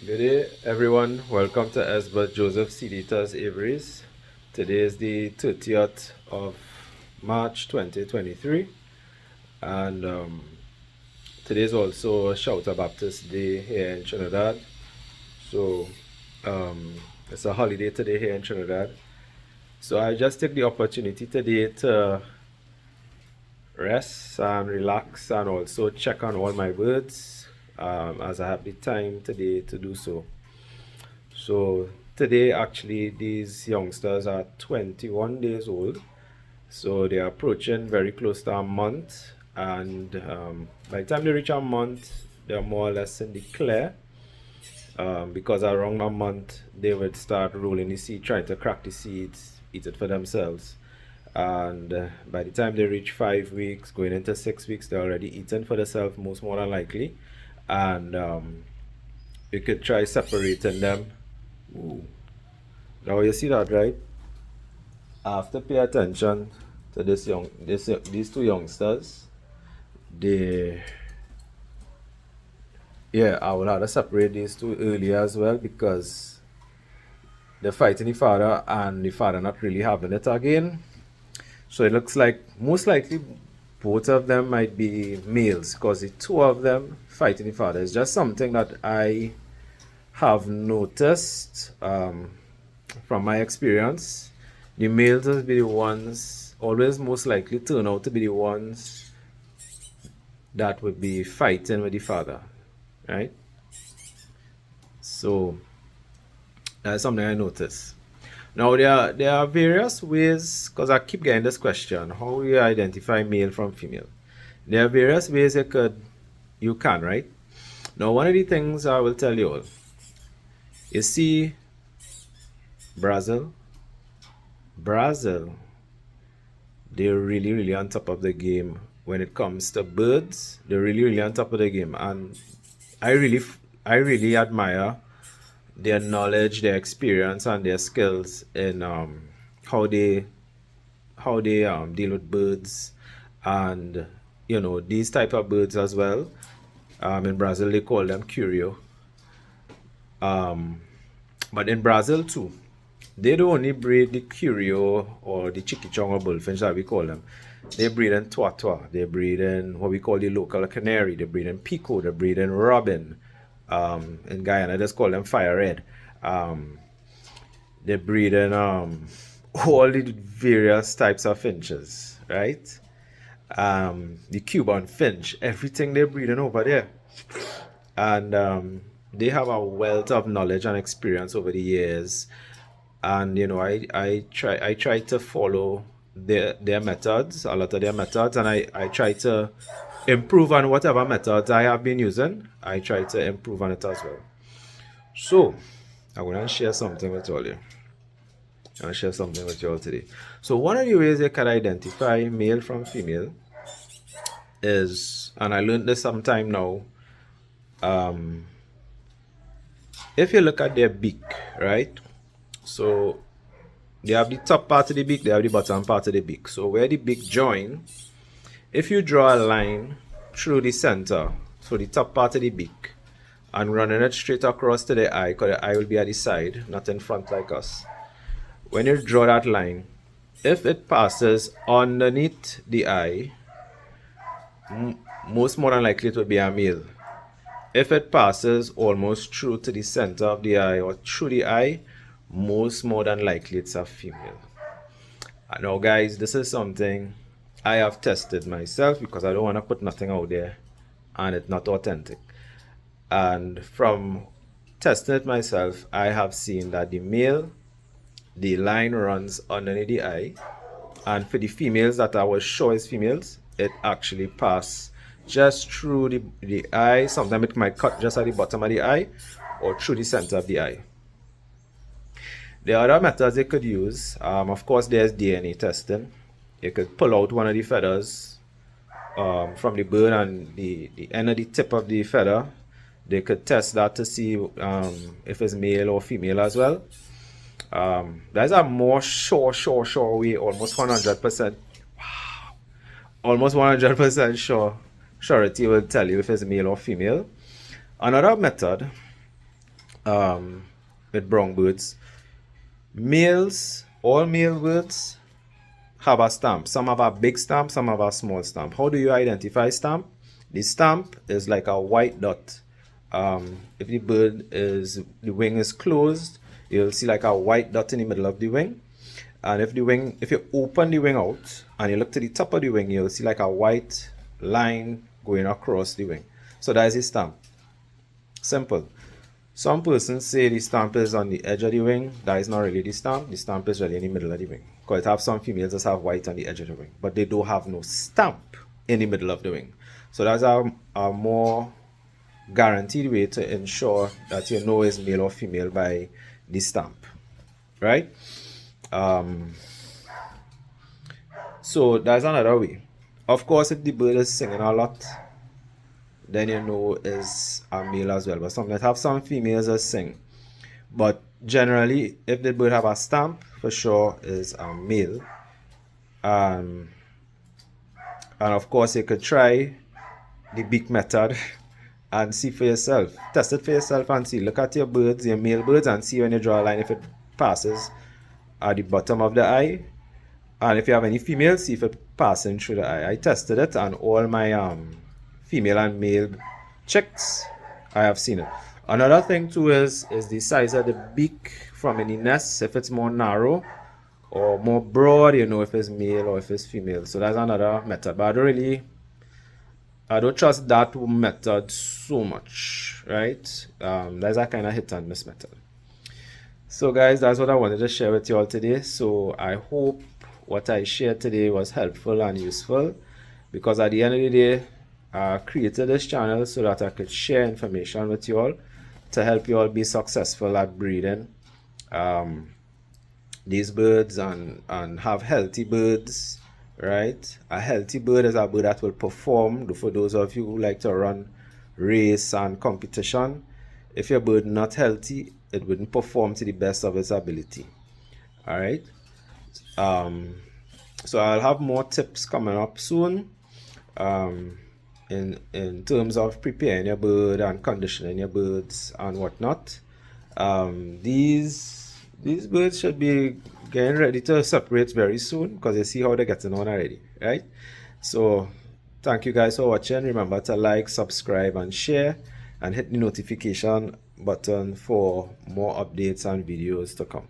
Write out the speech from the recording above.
Good day, everyone. Welcome to Esbert Joseph Seditas Avery's. Today is the 30th of March 2023, and today is also Shouter Baptist Day here in Trinidad. So, it's a holiday today here in Trinidad. So, I just take the opportunity today to rest and relax and also check on all my birds as I have the time today to do so. So today, actually, these youngsters are 21 days old. So they are approaching very close to a month. And by the time they reach a month, they're more or less in the clear. Because around a month, they would start rolling the seed, trying to crack the seeds, eat it for themselves. And by the time they reach 5 weeks, going into 6 weeks, they're already eaten for themselves, most more than likely. And you could try separating them. Ooh. Now you see that, right? I have to pay attention to these two youngsters. They, yeah, I will have to separate these two earlier as well because they're fighting the father and the father not really having it again. So it looks like most likely both of them might be males because the two of them fighting the father is just something that I have noticed from my experience. The males will be the ones always most likely turn out to be the ones that would be fighting with the father, right? So that's something I noticed. Now there are various ways because I keep getting this question: how do you identify male from female? There are various ways you can, right? Now one of the things I will tell you all, you see Brazil, Brazil, they're really on top of the game when it comes to birds. They're really on top of the game, and I really I really admire their knowledge, their experience, and their skills in how they deal with birds, and these type of birds as well. In Brazil they call them curio. But in Brazil too, they don't only breed the curio or the chiquichong or bullfinch that we call them. They breed in twatwa. They breed in what we call the local canary. They breed in pico. They breed in robin. In Guyana, just call them fire red. They breed in all the various types of finches, right? The Cuban finch, everything they're breeding over there. And they have a wealth of knowledge and experience over the years. And I try to follow their methods, a lot of their methods, and I try to improve on whatever methods I have been using. I try to improve on it as well. So I'm gonna share something with all you. I'll share something with you all today. So one of the ways you can identify male from female is, and I learned this sometime now, if you look at their beak, right? So they have the top part of the beak, they have the bottom part of the beak. So where the beak join, if you draw a line through the center, so the top part of the beak, and running it straight across to the eye, because the eye will be at the side, not in front like us. When you draw that line, if it passes underneath the eye, most more than likely it will be a male. If it passes almost through to the center of the eye or through the eye, most more than likely it's a female. Now guys, this is something I have tested myself because I don't want to put nothing out there and it's not authentic. And from testing it myself, I have seen that the male, the line runs underneath the eye, and for the females that I was sure is females, it actually pass just through the eye. Sometimes it might cut just at the bottom of the eye or through the center of the eye. There are other methods you could use. Of course, there's DNA testing. You could pull out one of the feathers from the bird, and the end of the tip of the feather. They could test that to see if it's male or female as well. There's a more sure way, almost 100%. Wow. Almost 100% surety will tell you if it's male or female. Another method with brown birds. Males, all male birds have a stamp. Some have a big stamp, some have a small stamp. How do you identify stamp? The stamp is like a white dot. If the bird is, the wing is closed, you'll see like a white dot in the middle of the wing. And if you open the wing out and you look to the top of the wing, you'll see like a white line going across the wing. So that is a stamp. Simple. Some persons say the stamp is on the edge of the wing. That is not really the stamp. The stamp is really in the middle of the wing. Because it have some females that have white on the edge of the wing, but they don't have no stamp in the middle of the wing. So that's a more guaranteed way to ensure that you know is male or female by the stamp, right? So that's another way. Of course, if the bird is singing a lot, then you know is a male as well. But some that have some females that sing. But generally, if the bird have a stamp, for sure is a male. And of course, you could try the beak method and see for yourself. Test it for yourself and see. Look at your birds, your male birds, and see when you draw a line if it passes at the bottom of the eye. And if you have any females, see if it's passing through the eye. I tested it, and all my female and male chicks, I have seen it. Another thing too is the size of the beak from any nest. If it's more narrow or more broad, you know if it's male or if it's female. So that's another method. But I don't trust that method so much, right? That's a kind of hit and miss method. So guys, that's what I wanted to share with you all today. So I hope what I shared today was helpful and useful, because at the end of the day, I created this channel so that I could share information with you all to help you all be successful at breeding these birds and have healthy birds, right? A healthy bird is a bird that will perform. For those of you who like to run race and competition, if your bird not healthy, it wouldn't perform to the best of its ability. All right. So I'll have more tips coming up soon in terms of preparing your bird and conditioning your birds and whatnot. These birds should be getting ready to separate very soon, because you see how they're getting on already, right? So thank you guys for watching. Remember to like, subscribe, and share, and hit the notification button for more updates and videos to come.